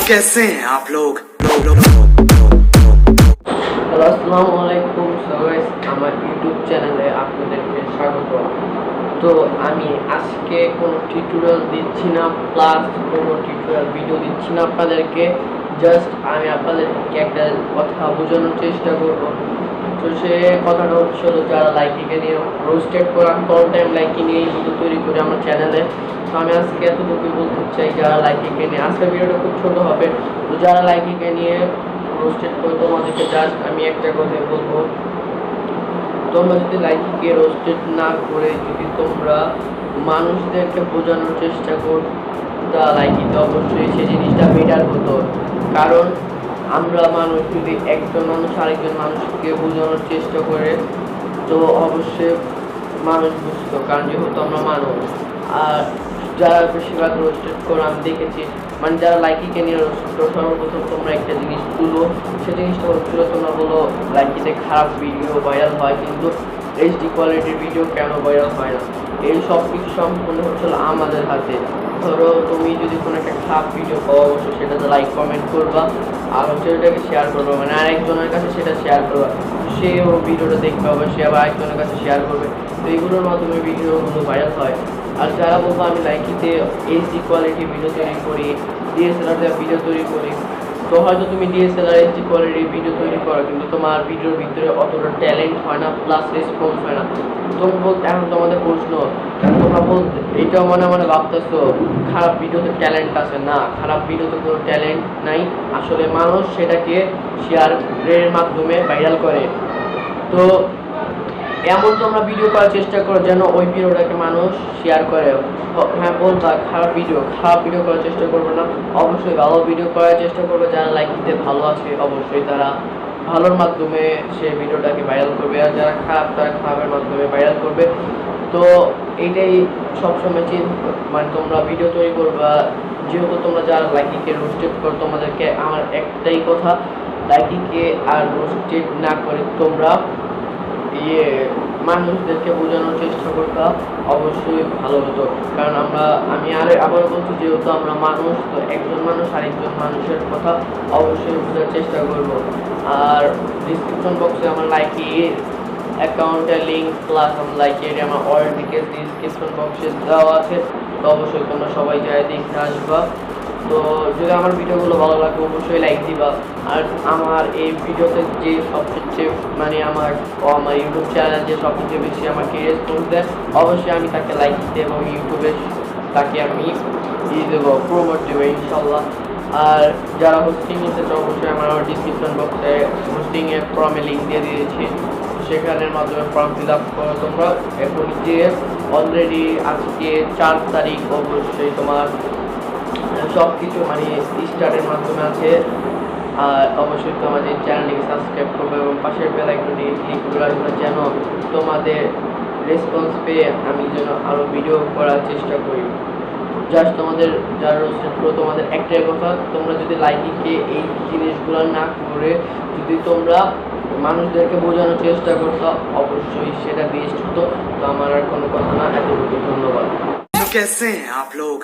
कैसे हैं आप लोग হ্যালো আসসালামু আলাইকুম সবাই, আমার ইউটিউব চ্যানেলে আপনাদেরকে স্বাগত। তো আমি আজকে কোনো টিউটোরিয়াল দিচ্ছি না, প্লাস কোনো টিউটোরিয়াল ভিডিও দিচ্ছি না আপনাদেরকে। জাস্ট আমি আপনাদেরকে একটা কথা বোঝানোর চেষ্টা করব। তো সে কথাটা হচ্ছে যারা লাইকিকে নিয়ে রোস্টেড করে, আমি অল টাইম লাইকি নিয়ে ভিডিও তৈরি করি আমার চ্যানেলে। তো আমি আজকে এতটুকুই বলতে চাই, যারা লাইকিকে নিয়ে, আজকের ভিডিওটা খুব ছোট হবে। তো যারা লাইকিকে নিয়ে রোস্টেড করে, তোমাদেরকে জাস্ট আমি একটা কথাই বলবো, তোমরা যদি লাইকিকে রোস্টেড না করে যদি তোমরা মানুষদেরকে বোঝানোর চেষ্টা করতা লাইকিতে, অবশ্যই সেই জিনিসটা বেটার হতো। কারণ আমরা মানুষ, যদি একজন মানুষ আরেকজন মানুষকে বোঝানোর চেষ্টা করে, তো অবশ্যই মানুষ বুঝতো, কারণ যেহেতু আমরা মানুষ। আর যারা বেশিরভাগ রোস্টেড করে আমি দেখেছি, মানে যারা লাইকিকে নিয়ে রোস্টেড করো, সর্বপ্রথম তোমরা একটা জিনিস তুলো। সে জিনিসটা হচ্ছিল, তোমরা বলো লাইকিতে খারাপ ভিডিও ভাইরাল হয়, কিন্তু এইচডি কোয়ালিটির ভিডিও কেন ভাইরাল হয় না? এই সব কিছু সম্পূর্ণ হচ্ছিল আমাদের হাতে। ধরো তুমি যদি কোনো একটা খারাপ ভিডিও পাও, অবশ্যই সেটাতে লাইক কমেন্ট করবা, আর হচ্ছে ওটাকে শেয়ার করবো, মানে আরেকজনের কাছে সেটা শেয়ার করবা। সে ও ভিডিওটা দেখবে, আবার সে আবার আরেকজনের কাছে শেয়ার করবে। তো এইগুলোর মাধ্যমে ভিডিওগুলো ভাইরাল হয়। আর যারা বলবো আমি লাইকিতে এইচডি কোয়ালিটি ভিডিও তৈরি করি, ডিএসএলআর ভিডিও তৈরি করি, তো হয়তো তুমি ডিএসএলআর এইচডি কোয়ালিটির ভিডিও তৈরি করো, কিন্তু তোমার ভিডিওর ভিতরে অতটা ট্যালেন্ট হয় না, প্লাস রেসপন্স হয় না। তুমি বলতে, এখন তোমাদের প্রশ্ন, তোমরা বলতে এইটাও মনে মনে ভাবতেছো খারাপ ভিডিওতে ট্যালেন্ট আছে। না, খারাপ ভিডিওতে কোনো ট্যালেন্ট নাই, আসলে মানুষ সেটাকে শেয়ারের মাধ্যমে ভাইরাল করে। তো এমন তোমরা ভিডিও করার চেষ্টা করো যেন ওই ভিডিওটাকে মানুষ শেয়ার করে। হ্যাঁ, বলবা খারাপ ভিডিও করার চেষ্টা করবো না, অবশ্যই ভালো ভিডিও করার চেষ্টা করবো। যারা লাইক দিতে ভালো আছে, অবশ্যই তারা ভালোর মাধ্যমে সে ভিডিওটাকে ভাইরাল করবে, আর যারা খারাপ তারা খারাপের মাধ্যমে ভাইরাল করবে। তো এইটাই সবসময় মানে তোমরা ভিডিও তৈরি করবা, যেহেতু তোমরা যারা লাইকিকে রোস্টেড করো, তোমাদেরকে আমার একটাই কথা, লাইকিকে আর রোস্টেড না করে তোমরা মানুষদেরকে বোঝানোর চেষ্টা করতাম, অবশ্যই ভালো হতো। কারণ আমি আবার বলছি, যেহেতু আমরা মানুষ, তো একজন মানুষ আরেকজন মানুষের কথা অবশ্যই বোঝার চেষ্টা করব। আর ডিসক্রিপশন বক্সে আমার লাইকি অ্যাকাউন্টের লিঙ্ক, প্লাস আমার লাইকি আমার অর্ডার ডিটেলস ডিসক্রিপশন বক্সে দেওয়া আছে। তো অবশ্যই তোমরা সবাই যাই দেখতে আসবা। তো যদি আমার ভিডিওগুলো ভালো লাগে, অবশ্যই লাইক দিবা। আর আমার এই ভিডিওতে যে সবচেয়ে মানে আমার ইউটিউব চ্যানেল যে সবচেয়ে বেশি আমাকে রেসপন্স দেয়, অবশ্যই আমি তাকে লাইক দিতে এবং ইউটিউবে তাকে আমি দিয়ে দেবো, প্রমোট দেবো ইনশাল্লাহ। আর যারা হোস্টিং নিতে চাও, অবশ্যই আমার ডিসক্রিপশন বক্সে হোস্টিংয়ের ফর্মে লিঙ্ক দিয়ে দিয়েছি, সেখানের মাধ্যমে ফর্ম ফিল আপ করো তোমরা। এখন যে অলরেডি আজকে 4 তারিখ, অবশ্যই তোমার সব কিছু মানে স্টার্টের মাধ্যমে আছে। আর অবশ্যই তোমাদের চ্যানেলটিকে সাবস্ক্রাইব করবে এবং পাশের বেল আইকনটি ক্লিক করে রাখবে, যেন তোমাদের রেসপন্স পেয়ে আমি যেন আরও ভিডিও করার চেষ্টা করি। জাস্ট তোমাদের যারা রোস্টেড করো, তোমাদের একটাই কথা, তোমরা যদি লাইকিকে এই জিনিসগুলো না করে যদি তোমরা মানুষদেরকে বোঝানোর চেষ্টা করতো, অবশ্যই সেটা বেস্ট হতো। তো আমার আর কোনো কথা না, এতটুকু, ধন্যবাদ। कैसे हैं आप लोग